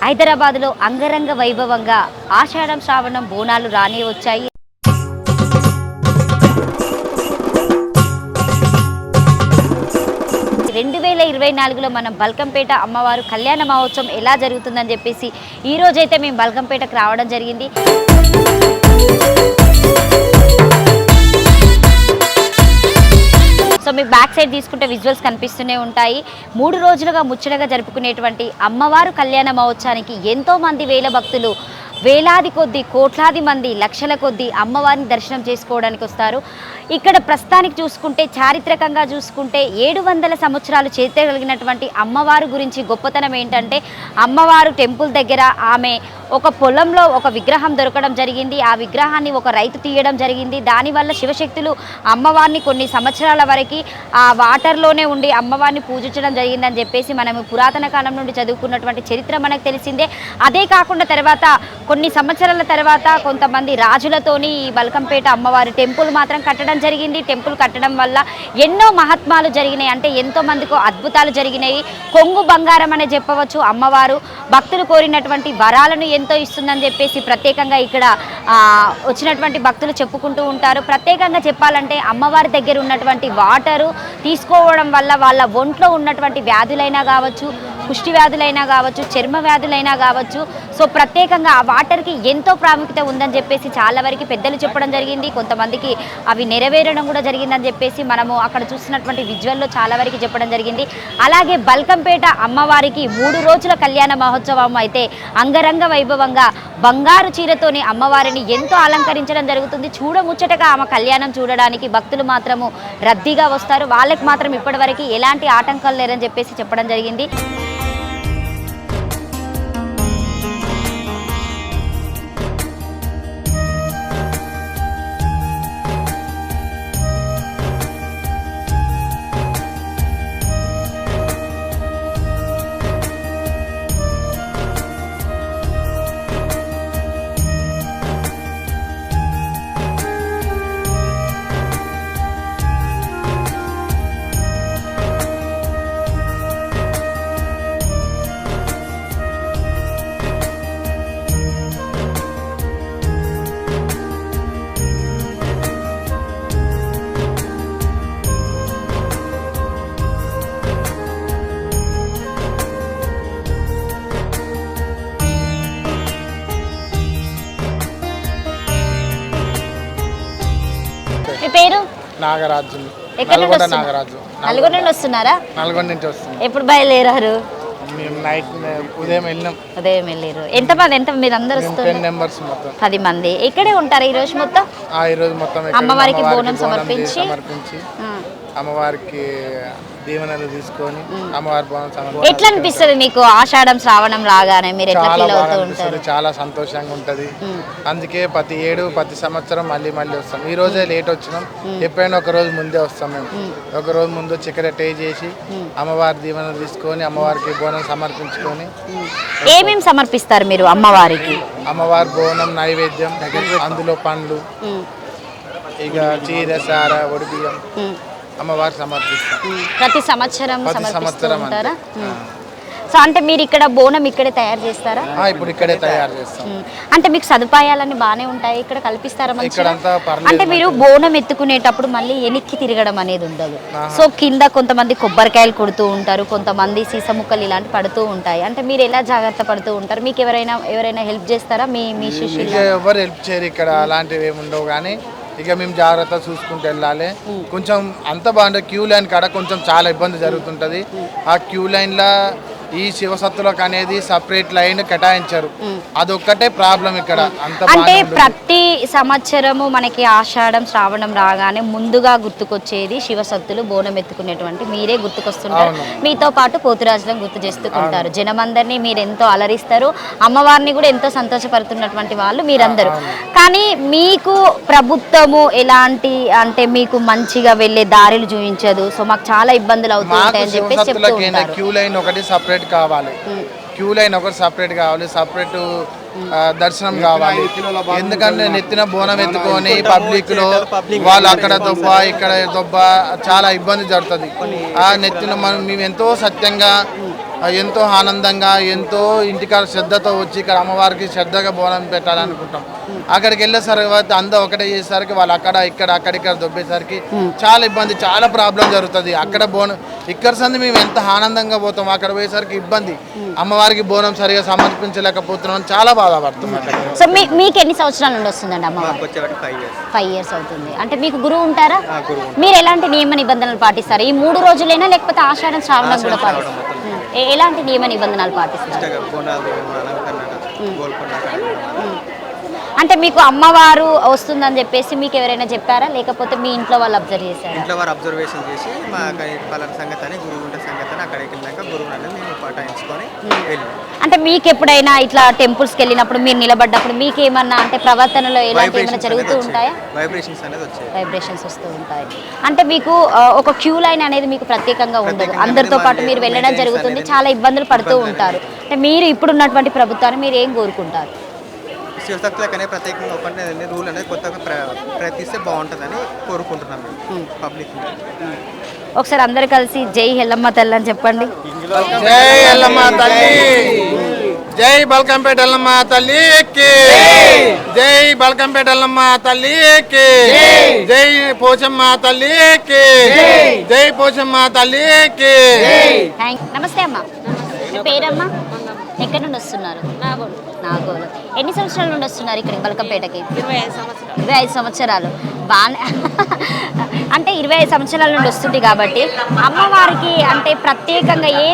హైదరాబాద్లో అంగరంగ వైభవంగా ఆషాఢం శ్రావణం బోనాలు రానే వచ్చాయి. రెండు 2024లో మనం బల్కంపేట అమ్మవారు కళ్యాణ మహోత్సవం ఎలా జరుగుతుందని చెప్పేసి ఈ రోజైతే మేము బల్కంపేటకు రావడం జరిగింది. సో మీకు బ్యాక్ సైడ్ తీసుకుంటే విజువల్స్ కనిపిస్తూనే ఉంటాయి. 3 రోజులుగా ముచ్చటగా జరుపుకునేటువంటి అమ్మవారు కళ్యాణ మహోత్సవానికి ఎంతోమంది వేల భక్తులు, వేలాది కొద్ది, కోట్లాది మంది, లక్షల కొద్ది అమ్మవారిని దర్శనం చేసుకోవడానికి వస్తారు. ఇక్కడ ప్రస్తుతానికి చూసుకుంటే, చారిత్రకంగా చూసుకుంటే 700 సంవత్సరాలు చేతగలిగినటువంటి అమ్మవారు గురించి గొప్పతనం ఏంటంటే, అమ్మవారు టెంపుల్ దగ్గర ఆమె ఒక పొలంలో ఒక విగ్రహం దొరకడం జరిగింది. ఆ విగ్రహాన్ని ఒక రైతు తీయడం జరిగింది. దానివల్ల శివశక్తులు అమ్మవారిని కొన్ని సంవత్సరాల వరకు ఆ వాటర్లోనే ఉండి అమ్మవారిని పూజించడం జరిగిందని చెప్పేసి మనము పురాతన కాలం నుండి చదువుకున్నటువంటి చరిత్ర మనకు తెలిసిందే. అదే కాకుండా తర్వాత కొన్ని సంవత్సరాల తర్వాత కొంతమంది రాజులతోని ఈ బల్కంపేట అమ్మవారి టెంపుల్ మాత్రం కట్టడం జరిగింది. టెంపుల్ కట్టడం వల్ల ఎన్నో మహత్మాలు జరిగినాయి, అంటే ఎంతో మందికి అద్భుతాలు జరిగినాయి. కొంగు బంగారం అనే చెప్పవచ్చు. అమ్మవారు భక్తులు కోరినటువంటి వరాలను ఎంతో ఇస్తుందని చెప్పేసి ప్రత్యేకంగా ఇక్కడ వచ్చినటువంటి భక్తులు చెప్పుకుంటూ ఉంటారు. ప్రత్యేకంగా చెప్పాలంటే అమ్మవారి దగ్గర ఉన్నటువంటి వాటరు తీసుకోవడం వల్ల వాళ్ళ ఒంట్లో ఉన్నటువంటి వ్యాధులైనా కావచ్చు, కుష్టి వ్యాధులైనా కావచ్చు, చర్మ వ్యాధులైనా కావచ్చు, సో ప్రత్యేకంగా ఆ వాటర్కి ఎంతో ప్రాముఖ్యత ఉందని చెప్పేసి చాలా వరకు పెద్దలు చెప్పడం జరిగింది. కొంతమందికి అవి నెరవేరడం కూడా జరిగిందని చెప్పేసి మనము అక్కడ చూస్తున్నటువంటి విజువల్లో చాలా వరకు చెప్పడం జరిగింది. అలాగే బల్కంపేట అమ్మవారికి 3 రోజుల కళ్యాణ మహోత్సవం అయితే అంగరంగ వైభవంగా బంగారు చీరతోని అమ్మవారిని ఎంతో అలంకరించడం జరుగుతుంది. చూడముచ్చటగా ఆమె కళ్యాణం చూడడానికి భక్తులు మాత్రము రద్దీగా వస్తారు. వాళ్ళకి మాత్రం ఇప్పటివరకు ఎలాంటి ఆటంకాలు లేరని చెప్పేసి చెప్పడం జరిగింది. పేరు నాగరాజు. నల్గొండ నుండి వస్తున్నారా? నల్గొండ నుంచి వస్తున్నాం. ఎప్పుడు బయలుదేరారు? మేము నైట్ ఉదయం వెళ్ళినాం. ఉదయం వెళ్ళారు. ఎంత మీరు అందరు 10 మెంబర్స్ మొత్తం 10 మంది ఇక్కడే ఉంటారు ఈ రోజు మొత్తం? ఈ రోజు మొత్తం అమ్మవారికి బోనం సమర్పించి అమ్మవారికి దీవెనలు తీసుకొని అమ్మవారి బోనం సమర్పించి. ఎట్లా అనిపిస్తుంది మీకు ఆషాఢం శ్రావణం రాగానే? మీరు ఎట్లా ఫీల్ అవుతూ ఉంటారు? చాలా సంతోషంగా ఉంటది. అందుకే ప్రతి సంవత్సరం మళ్ళీ వస్తాం. ఈ రోజే లేట్ వచ్చినాం. ఎప్పుడైనా ఒక రోజు ముందే వస్తాం. మేము ఒక రోజు ముందు చికెన్ టే చేసి అమ్మవారి దీవెనలు తీసుకొని అమ్మవారికి బోనం సమర్పించుకొని. ఏమేమి సమర్పిస్తారు మీరు అమ్మవారికి? అమ్మవారి బోనం నైవేద్యం, అందులో పండ్లు, ఇక చీర, సార, ఒడిబియ్యం అమ్మవారికి సమర్పిస్తాం. ప్రతి సంవత్సరం ఉంటారా? సో అంటే మీరు ఇక్కడ బోనం ఇక్కడే తయారు చేస్తారా? ఇప్పుడు ఇక్కడే తయారు చేస్తాం. అంటే మీకు సదుపాయాలన్నీ బాగానే ఉంటాయి ఇక్కడ, కల్పిస్తారా? అంటే మీరు బోనం ఎత్తుకునేటప్పుడు మళ్ళీ వెనక్కి తిరగడం అనేది ఉండదు. సో కింద కొంతమంది కొబ్బరికాయలు కొడుతూ ఉంటారు, కొంతమంది సీస ముక్కలు ఇలాంటి పడుతూ ఉంటాయి. అంటే మీరు ఎలా జాగ్రత్త పడుతూ ఉంటారు? మీకు ఎవరైనా హెల్ప్ చేస్తారా? మీ శిష్యులు ఎవరు హెల్ప్ చేయరు ఇక్కడ, అలాంటివి ఏమి ఉండవు. కానీ ఇక మేము జాగ్రత్త చూసుకుంటూ వెళ్ళాలి. కొంచెం అంత బాగుంటుంది. క్యూ లైన్ కాడ కొంచెం చాలా ఇబ్బంది జరుగుతుంటుంది. ఆ క్యూ లైన్లో ఈ శివసత్తులకు అనేది సపరేట్ లైన్ కేటాయించారు. అదొక్కటే ప్రాబ్లం ఇక్కడ. అంటే ప్రతి సంవత్సరము మనకి ఆషాఢం శ్రావణం రాగానే ముందుగా గుర్తుకొచ్చేది శివసత్తులు, బోనం ఎత్తుకునేటువంటి మీరే గుర్తుకొస్తుంటారు. మీతో పాటు పోతురాజులను గుర్తు చేస్తుంటారు. జనమందరినీ మీరు ఎంతో అలరిస్తారు. అమ్మవారిని కూడా ఎంతో సంతోషపడుతున్నటువంటి వాళ్ళు మీరందరూ. కానీ మీకు ప్రభుత్వము ఎలాంటి, అంటే మీకు మంచిగా వెళ్ళే దారులు చూపించదు. సో మాకు చాలా ఇబ్బందులు అవుతుంటాయని చెప్పేసి చెప్తూ ఉంటారు. క్యూ లైన్ ఒకటి సపరేట్ కావాలి, క్యూ లైన్ ఒకటి సపరేట్ కావాలి, సపరేట్ దర్శనం కావాలి. ఎందుకంటే నెత్తిన బోనం ఎత్తుకొని పబ్లిక్ లో వాళ్ళు అక్కడ దొబ్బ ఇక్కడ దొబ్బ చాలా ఇబ్బంది జరుగుతుంది. ఆ నెత్తిన మేము ఎంతో సత్యంగా ఎంతో ఆనందంగా ఎంతో ఇంటికాడ శ్రద్ధతో వచ్చి ఇక్కడ అమ్మవారికి శ్రద్ధగా బోనం పెట్టాలనుకుంటాం. అక్కడికి వెళ్ళే తర్వాత అందరూ ఒకటే చేసేసరికి వాళ్ళు అక్కడిక్కడ దొబ్బేసరికి చాలా ఇబ్బంది, చాలా ప్రాబ్లం జరుగుతుంది. అక్కడ బోనం ఇక్కడ సంది మేము ఎంత ఆనందంగా పోతాం, అక్కడ పోయేసరికి ఇబ్బంది. అమ్మవారికి బోనం సరిగా సమర్పించలేకపోతున్నాం, చాలా బాధపడుతున్నాం. సో మీకు ఎన్ని సంవత్సరాల నుండి వస్తుందండి అమ్మవారు? 5 years అవుతుంది. అంటే మీకు గురువు ఉంటారా? మీరు ఎలాంటి నియమ నిబంధనలు పాటిస్తారు? ఈ 3 రోజులైనా లేకపోతే ఆషాఢం శ్రావణం కూడా పాటిస్తారు? ఎలాంటి నియమ నిబంధనలు పాటిస్తారు? అంటే మీకు అమ్మవారు వస్తుందని చెప్పేసి మీకు ఎవరైనా చెప్పారా, లేకపోతే మీ ఇంట్లో వాళ్ళు అబ్జర్వ్ చేశారా? ఇంట్లో వారు అబ్జర్వేషన్ చేసి మా పలాన సంగతి గురువు ఉండే సంగతి అక్కడికి వెళ్ళాక గురువు అనేది మేము పటాయించుకొని వెళ్ళాం. అంటే మీకు ఎప్పుడైనా ఇట్లా టెంపుల్స్కి వెళ్ళినప్పుడు మీరు నిలబడ్డప్పుడు మీకు ఏమన్నా అంటే ప్రవర్తనలో ఎలాంటి ఏమైనా జరుగుతూ ఉంటాయా? వైబ్రేషన్స్ అనేది వచ్చాయి, వైబ్రేషన్స్ వస్తూ ఉంటాయి. అంటే మీకు ఒక క్యూ లైన్ అనేది మీకు ప్రత్యేకంగా ఉండదు, అందరితో పాటు మీరు వెళ్ళడం జరుగుతుంది, చాలా ఇబ్బందులు పడుతూ ఉంటారు. అంటే మీరు ఇప్పుడున్నటువంటి ప్రభుత్వాన్ని మీరు ఏం కోరుకుంటారు? శివశక్తులకు అనేది ప్రత్యేకంగా ఒకటి రూల్ అనేది కొత్తగా ప్రయత్నిస్తే బాగుంటుందని కోరుకుంటున్నాం మేము పబ్లిక్. ఒకసారి అందరు కలిసి జై ఎల్లమ్మ తల్లి అని చెప్పండి. జై ఎల్లమ్మ తల్లి, జై బల్కంపేట ఎల్లమ్మ తల్లికి, జై బల్కంపేట ఎల్లమ్మ తల్లికి, జై పోచమ్మ తల్లికి, జై పోచమ్మ తల్లికి. నమస్తే అమ్మా, మీ పేరమ్మా? ఎక్కడి నుండి వస్తున్నారు? నాగోలు. ఎన్ని సంవత్సరాల నుండి వస్తున్నారు ఇక్కడికి బల్కంపేటకి? 25 సంవత్సరాలు. బాగా అంటే 25 సంవత్సరాల నుండి వస్తుంది కాబట్టి అమ్మవారికి అంటే ప్రత్యేకంగా ఏ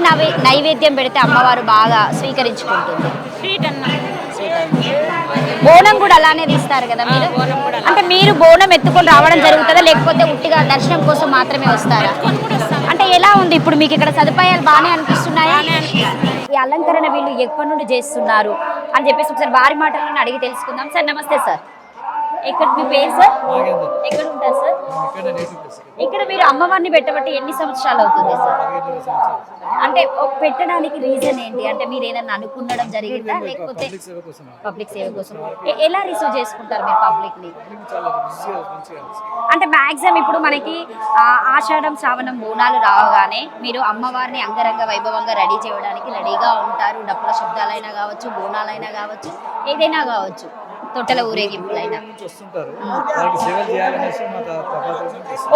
నైవేద్యం పెడితే అమ్మవారు బాగా స్వీకరించుకుంటుంది? బోనం కూడా అలానే తీస్తారు కదా మీరు? అంటే మీరు బోనం ఎత్తుకొని రావడం జరుగుతుందా, లేకపోతే ఉట్టిగా దర్శనం కోసం మాత్రమే వస్తారా? అంటే ఎలా ఉంది ఇప్పుడు మీకు ఇక్కడ సదుపాయాలు బాగానే అనిపిస్తున్నాయా? ఈ అలంకరణ వీళ్ళు ఎప్పటి నుండి చేస్తున్నారు అని చెప్పేసి ఒకసారి వారి మాటలను అడిగి తెలుసుకుందాం. సార్ నమస్తే సార్, ఎక్కడ మీ పేరు సార్? ఎక్కడ ఉంటారు సార్? ఇక్కడ మీరు అమ్మవారిని పెట్టబట్టి ఎన్ని సంవత్సరాలు అవుతుంది సార్? అంటే పెట్టడానికి రీజన్ ఏంటి? అంటే మీరు ఏదైనా అనుకునడం జరిగిందా, లేకపోతే పబ్లిక్ సేవ కోసం? ఎలా రిసీవ్ చేసుకుంటారు మీరు పబ్లిక్ ని? అంటే మాక్సిమం ఇప్పుడు మనకి ఆషాఢం శ్రావణం బోనాలు రావగానే మీరు అమ్మవారిని అంగరంగ వైభవంగా రెడీ చేయడానికి రెడీగా ఉంటారు. డప్పుల శబ్దాలైనా కావచ్చు, బోనాలైనా కావచ్చు, ఏదైనా కావచ్చు, తొట్టెల ఊరేగింపులైనా.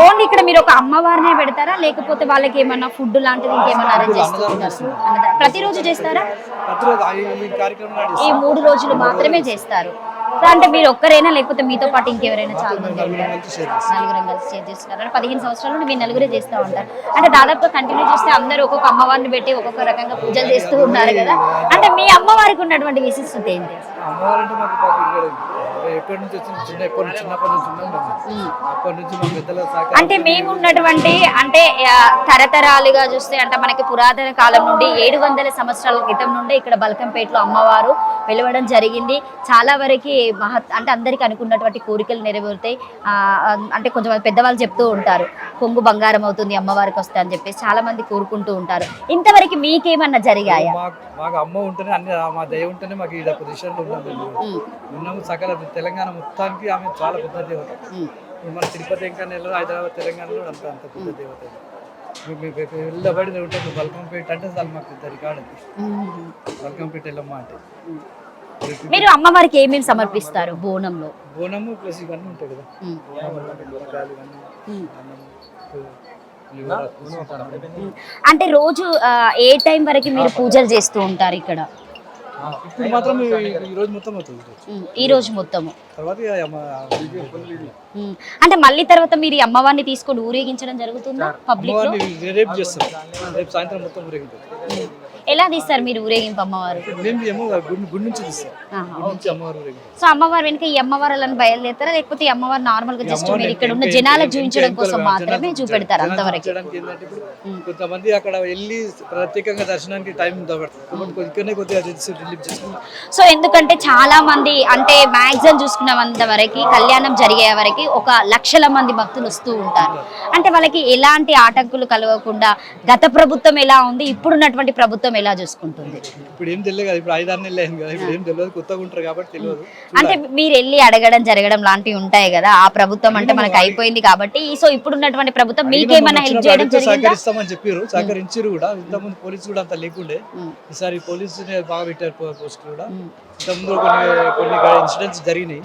ఓన్లీ ఇక్కడ మీరు ఒక అమ్మవారినే పెడతారా, లేకపోతే వాళ్ళకి ఏమన్నా ఫుడ్ లాంటిది ఇంకేమన్నా అరేంజ్ చేస్తూ ఉంటారు? ప్రతిరోజు చేస్తారా? ఈ 3 రోజులు మాత్రమే చేస్తారు. అంటే మీరు ఒక్కరైనా, లేకపోతే మీతో పాటు ఇంకెవరైనా? చాలా మంది నలుగురం కలిసి షేర్ చేస్తున్నారు. 15 సంవత్సరాల నుండి మీరు నలుగురే చేస్తూ ఉంటారు. అంటే దాదాపుగా కంటిన్యూ చేస్తే అందరూ ఒక్కొక్క అమ్మవారిని పెట్టి ఒక్కొక్క రకంగా పూజలు చేస్తూ ఉన్నారు కదా. అంటే మీ అమ్మవారికి ఉన్నటువంటి విశిష్టత ఏంటి? అంటే మేము ఉన్నటువంటి అంటే తరతరాలుగా చూస్తే అంటే మనకి పురాతన కాలం నుండి 700 సంవత్సరాల క్రితం నుండి ఇక్కడ బల్కంపేటలో అమ్మవారు వెలువడం జరిగింది. చాలా వరకు అంటే అందరికి అనుకున్నటువంటి కోరికలు నెరవేరుతాయి. అంటే కొంచెం పెద్దవాళ్ళు చెప్తూ ఉంటారు, కొంగు బంగారం అవుతుంది అమ్మవారికి వస్తే అని చెప్పేసి చాలా మంది కోరుకుంటూ ఉంటారు. ఇంతవరకు మీకేమన్నా జరిగాయా? మాకు అమ్మ ఉంటేనే అన్ని, మా దయ ఉంటేనే మాకు ఈ పొజిషన్లో ఉన్నాము. సకల తెలంగాణ మొత్తానికి ఆమె చాలా పెద్ద దేవత. మన తిరుపతి ఇంకా హైదరాబాద్ తెలంగాణలో అంత పెద్ద దేవత. వెళ్ళబడి ఉంటుంది బల్కంపేట అంటే చాలు మాకు పెద్ద రికార్డు. బల్కంపేట వెళ్ళమ్మ అంటే మీరు అమ్మవారికి ఏమేమి సమర్పిస్తారు బోనంలో? బోనము ప్లస్ ఇవన్నీ ఉంటాయి కదా. అంటే రోజు ఏ టైం వరకు మీరు పూజలు చేస్తూ ఉంటారు ఇక్కడ? ఇప్పుడు మాత్రం ఈ రోజు మొత్తం అవుతుంది. ఈ రోజు మొత్తము తర్వాత అంటే మళ్ళీ తర్వాత మీరు అమ్మవారిని తీసుకొని ఊరేగించడం జరుగుతుందా పబ్లిక్ లో? రేపు చేస్తాం, రేపు సాయంత్రం మొత్తం ఊరేగింపు. ఎలా తీస్తారు మీరు ఊరేగింపు అమ్మవారు? సో అమ్మవారు వెనుక ఈ అమ్మవారులను బయలుదేరుతారా, లేకపోతే ఈ అమ్మవారు నార్మల్ గా జస్ట్ మీరు ఇక్కడ ఉన్న జనాలకు చూపించడం కోసం మాత్రమే చూపెడతారు అంతవరకు? కొంతమంది అక్కడ వెళ్ళి ప్రత్యేకంగా దర్శనానికి టైం సో ఎందుకంటే చాలా మంది అంటే మ్యాక్సిమం చూసుకున్నంత వరకు కళ్యాణం జరిగే వరకు 1 లక్షల మంది భక్తులు వస్తూ ఉంటారు. అంటే వాళ్ళకి ఎలాంటి ఆటంకులు కలగకుండా గత ప్రభుత్వం ఎలా ఉంది, ఇప్పుడున్నటువంటి ప్రభుత్వం ప్రభుత్వం ఎలా చూసుకుంటుంది? ఇప్పుడు ఏం తెలియదు కదా, ఇప్పుడు 5-6 నెలలు అయింది కదా, ఇప్పుడు ఏం తెలియదు, కొత్తగా ఉంటారు కాబట్టి తెలియదు. అంటే మీరు వెళ్ళి అడగడం జరగడం లాంటివి ఉంటాయి కదా, ఆ ప్రభుత్వం అంటే మనకు అయిపోయింది కాబట్టి, సో ఇప్పుడు ఉన్నటువంటి ప్రభుత్వం మీకేమైనా హెల్ప్ చేయడం జరిగిందా? సహకరిస్తామని చెప్పారు, సహకరించారు కూడా. ఇంతకుముందు పోలీసు కూడా అంత లేకుండే, ఈసారి పోలీసు బాగా పెట్టారు పోస్టులు కూడా. ఇంతకుముందు కొన్ని ఇన్సిడెంట్స్ జరిగినాయి,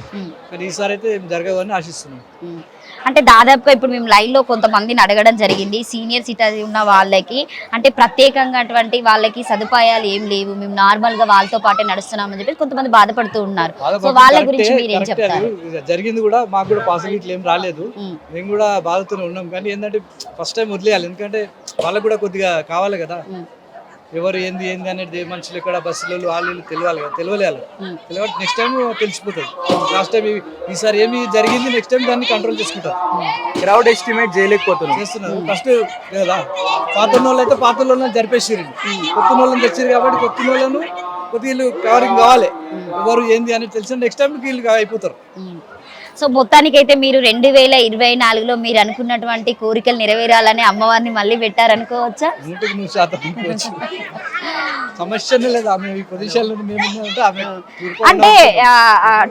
కానీ ఈసారి అయితే ఏం జరగదని ఆశిస్తున్నాం. అంటే దాదాపుగా ఇప్పుడు మేము లైవ్ లో కొంతమందిని అడగడం జరిగింది, సీనియర్ సిటిజన్ ఉన్న వాళ్ళకి అంటే ప్రత్యేకంగా అటువంటి వాళ్ళకి సదుపాయాలు ఏం లేవు, మేము నార్మల్ గా వాళ్ళతో పాటే నడుస్తున్నామని చెప్పి కొంతమంది బాధపడుతూ ఉన్నారు. సో వాళ్ళ గురించి మీరు ఏం చెప్తారు? జరిగింది కూడా, మాకు కూడా పాసిబిలిటీ ఏం రాలేదు, మేము కూడా బాధతోనే ఉన్నాం. కానీ ఏంటంటే ఫస్ట్ టైం వదిలేయాలి, ఎందుకంటే వాళ్ళకు కూడా కొద్దిగా కావాలి కదా, ఎవరు ఏంది అనేది మనుషులు ఇక్కడ బస్సులు వాళ్ళు తెలియాలి కదా, తెలియాలి నెక్స్ట్ టైం తెలిసిపోతుంది. లాస్ట్ టైం ఈసారి ఏమి జరిగింది, నెక్స్ట్ టైం దాన్ని కంట్రోల్ చేసుకుంటారు. క్రౌడ్ ఎస్టిమేట్ చేస్తున్నారు ఫస్ట్ కదా. పాత వాళ్ళు అయితే పాత వాళ్ళని జరిపేసారు, కొత్త వాళ్ళని తెచ్చారు కాబట్టి కొత్త వాళ్ళను కొద్దిగా కవరింగ్ కావాలి, ఎవరు ఏంది అనేది తెలిసిన నెక్స్ట్ టైం వీళ్ళు అయిపోతారు. సో మొత్తానికైతే మీరు 2024లో మీరు అనుకున్నటువంటి కోరికలు నెరవేరాలని అమ్మవారిని మళ్ళీ పెట్టారనుకోవచ్చా? 100% సమస్యనే లేదు, ఆమె ఈ పొజిషన్లో మేము ఆమె. అంటే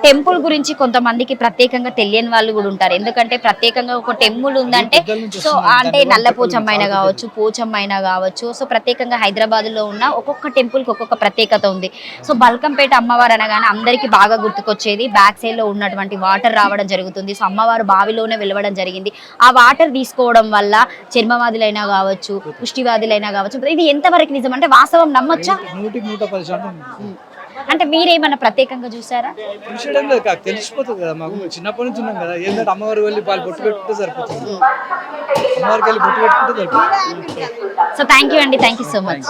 టెంపుల్ గురించి కొంతమందికి ప్రత్యేకంగా తెలియని వాళ్ళు కూడా ఉంటారు, ఎందుకంటే ప్రత్యేకంగా ఒక టెంపుల్ ఉందంటే సో అంటే నల్ల పోచమ్మైనా కావచ్చు, పోచమ్మైనా కావచ్చు, సో ప్రత్యేకంగా హైదరాబాద్ లో ఉన్న ఒక్కొక్క టెంపుల్ కి ఒక్కొక్క ప్రత్యేకత ఉంది. సో బల్కంపేట అమ్మవారు అనగానే అందరికి బాగా గుర్తుకొచ్చేది బ్యాక్ సైడ్ లో ఉన్నటువంటి వాటర్ రావడం జరుగుతుంది. సో అమ్మవారు బావిలోనే వెలవడం జరిగింది. ఆ వాటర్ తీసుకోవడం వల్ల చర్మవాదులైనా కావచ్చు, పుష్టివాదులైనా కావచ్చు, ఇది ఎంతవరకు నిజం అంటే వాస్తవం నమ్మొచ్చా? 100% అంటే మీరేమన్నా ప్రత్యేకంగా చూసారా? చూసడం లేదు కాదు, తెలిసిపోతుంది కదా, మాకు చిన్నప్పటి నుంచి ఉన్నాం కదా. ఏంటంటే అమ్మవారు వెళ్ళి వాళ్ళు బొట్టు పెట్టుకుంటే సరిపోతుంది, అమ్మవారికి వెళ్ళి బొట్టు పెట్టుకుంటే సరిపోతుంది. సో థ్యాంక్ యూ అండి, థ్యాంక్ యూ సో మచ్.